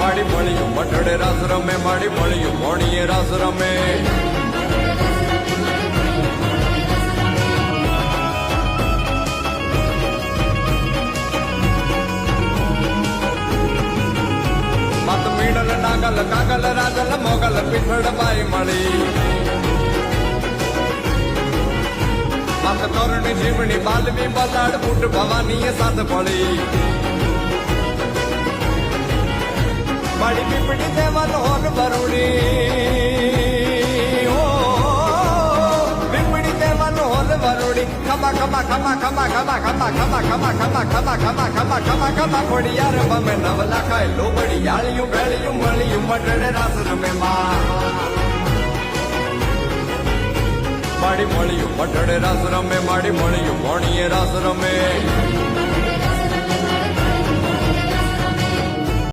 માડી મળ્યું મઢડે રાસ રમે માડી મળ્યું મોણીએ રાસ રમે મત મીડલ નાગલ કાગલ રાજલ મોગલ પીઠળ બાઈ મળી મત તોરણી જીવણી બાલવી બલાડ ફૂટ ભવાની સાથ પડી માડી પીપડી દેવલ હોલ વરુડી ઓ પીપડી દેવલ હોલ વરુડી ખમા ખમા ખમા ખમા ખમા ખમા ખમા ખમા ખમા ખમા ખમા ખમા ખમા ખમા ખોડી યાર બમે નવલા ખાય લોબડી યાળિયું ભેળિયું મળિયું મઢડે રાસ રમે માડી મળ્યું મઢડે રાસ રમે માડી મળ્યું મોણીએ રાસ રમે